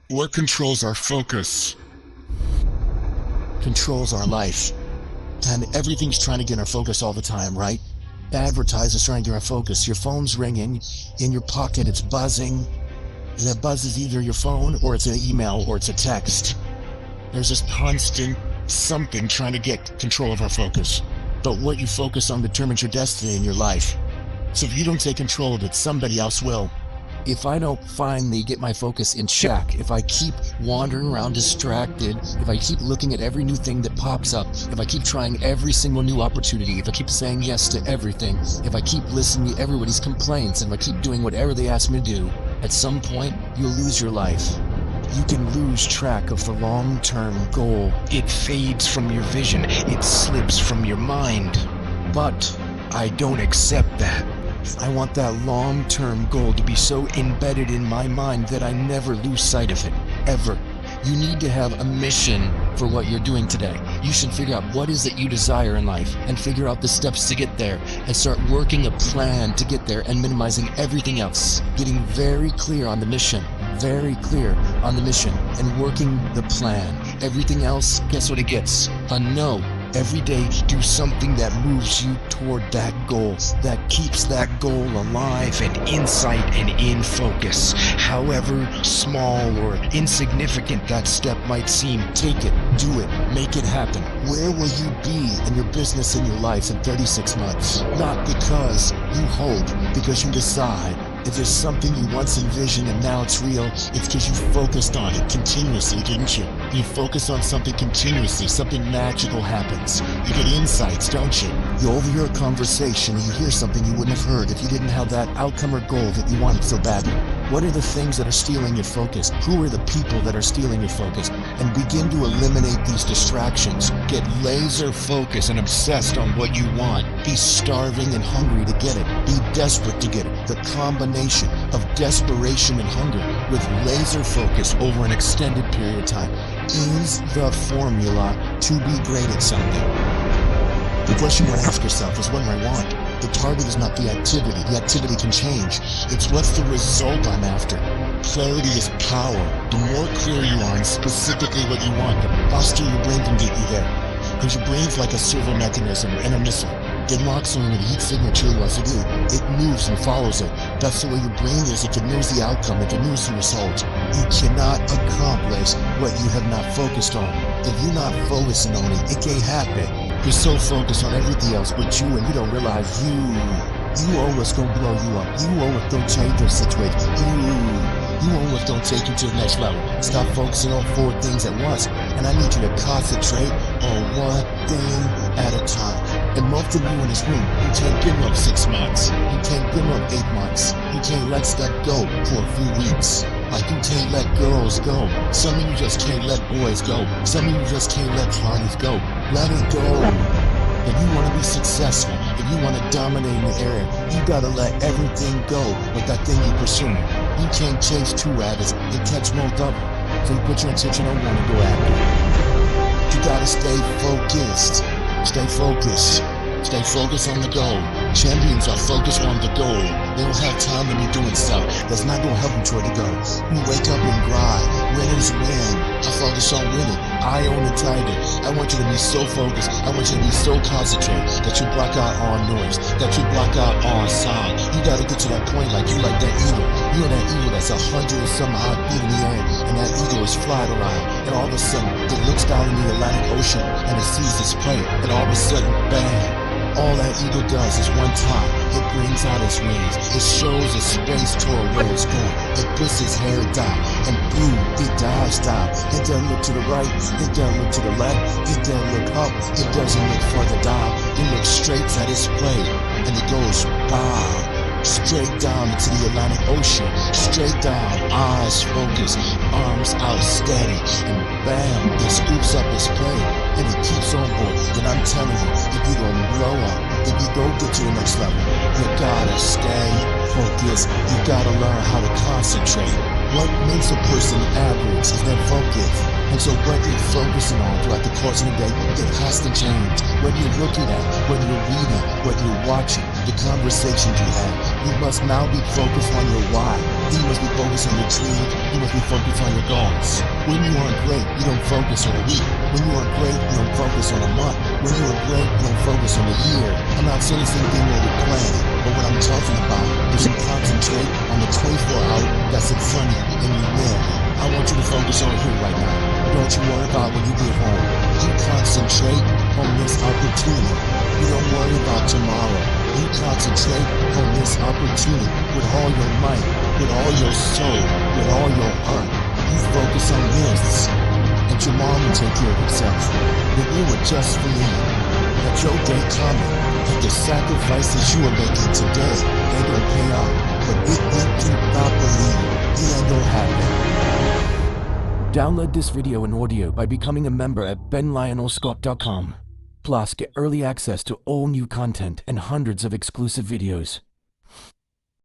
What controls our focus? Controls our life. And everything's trying to get our focus all the time, right? Advertisers trying to get our focus. Your phone's ringing, in your pocket it's buzzing. That buzz is either your phone, or it's an email, or it's a text. There's this constant something trying to get control of our focus. But what you focus on determines your destiny in your life. So if you don't take control of it, somebody else will. If I don't finally get my focus in check, if I keep wandering around distracted, if I keep looking at every new thing that pops up, if I keep trying every single new opportunity, if I keep saying yes to everything, if I keep listening to everybody's complaints, and if I keep doing whatever they ask me to do, at some point, you'll lose your life. You can lose track of the long-term goal. It fades from your vision. It slips from your mind. But I don't accept that. I want that long-term goal to be so embedded in my mind that I never lose sight of it, ever. You need to have a mission for what you're doing today. You should figure out what is it you desire in life and figure out the steps to get there and start working a plan to get there and minimizing everything else. Getting very clear on the mission, and working the plan. Everything else, guess what it gets? A no. Every day, do something that moves you toward that goal, that keeps that goal alive and in sight and in focus. However small or insignificant that step might seem, take it, do it, make it happen. Where will you be in your business and your life in 36 months? Not because you hope, because you decide. If there's something you once envisioned and now it's real, it's because you focused on it continuously, didn't you? You focus on something continuously, something magical happens. You get insights, don't you? You overhear a conversation and you hear something you wouldn't have heard if you didn't have that outcome or goal that you wanted so badly. What are the things that are stealing your focus? Who are the people that are stealing your focus? And begin to eliminate these distractions. Get laser focused and obsessed on what you want. Be starving and hungry to get it. Be desperate to get it. The combination of desperation and hunger with laser focus over an extended period of time is the formula to be great at something. The question you want to ask yourself is, what do I want? The target is not the activity. The activity can change. It's what's the result I'm after. Clarity is power. The more clear you are on specifically what you want, the faster your brain can get you there. Because your brain's like a servo mechanism and a missile. It locks on the heat signature it wants to do. It moves and follows it. That's the way your brain is. If it knows the outcome, if it knows the result. You cannot accomplish what you have not focused on. If you're not focusing on it, it can't happen. You're so focused on everything else but you, and you don't realize you own what's gonna blow you up. You own what's gonna change your situation. You own what's gonna take you to the next level. Stop focusing on 4 things at once, and I need you to concentrate on 1 thing at a time. And most of you in this room, you can't give up 6 months. You can't give up 8 months. You can't let stuff go for a few weeks. Like you can't let girls go. Some of you just can't let boys go. Some of you just can't let parties go. Let it go. If you want to be successful, if you want to dominate in the area, you gotta let everything go with that thing you pursue. You can't chase 2 rabbits and catch both of them. So you put your attention on one and go after it. You gotta stay focused. Stay focused. Stay focused on the goal. Champions are focused on the goal. They don't have time to be doing stuff that's not gonna help them toward the goal. You wake up and grind. Winners win. I focus on winning. I own the tiger. I want you to be so focused. I want you to be so concentrated that you block out all noise, that you block out all sound. You gotta get to that point like you like that eagle. You're that eagle that's 100 and some odd feet in the air, and that eagle is flying around. And all of a sudden, it looks down in the Atlantic Ocean and it sees its prey. And all of a sudden, bang! All that eagle does is one time, it brings out its wings. It shows its space toward where it's going. It puts its hair down, and boom, it dives down. It doesn't look to the right, it doesn't look to the left, it doesn't look up, it doesn't look further down. It looks straight at its prey, and it goes bow. Straight down into the Atlantic Ocean, straight down, eyes focused, arms out steady, and bam, it scoops up its prey, and it keeps on going. And I'm telling you, if you're gonna blow up, if you go get to the next level, you gotta stay focused, you gotta learn how to concentrate. What makes a person average is their focus. And so what you're focusing on throughout the course of the day, it has to change. What you're looking at, what you're reading, what you're watching, the conversations you have. You must now be focused on your why. You must be focused on your dream. You must be focused on your goals. When you aren't great, you don't focus on a week. When you aren't great, you don't focus on a month. When you are great, you don't focus on a year. I'm not saying the same thing when we're planning, but what I'm talking about is you concentrate on the 24 hour that's in front of you and you live. I want you to focus on here right now. Don't you worry about when you get home. You concentrate on this opportunity. You don't worry about tomorrow. You concentrate on this opportunity with all your might, with all your soul, with all your heart. You focus on this, and tomorrow will take care of itself. If you would just believe that your day coming, that the sacrifices you are making today, they don't pay off. But if you do not believe, it ain't gonna happen. Download this video and audio by becoming a member at benlionelscott.com. Plus, get early access to all new content and hundreds of exclusive videos.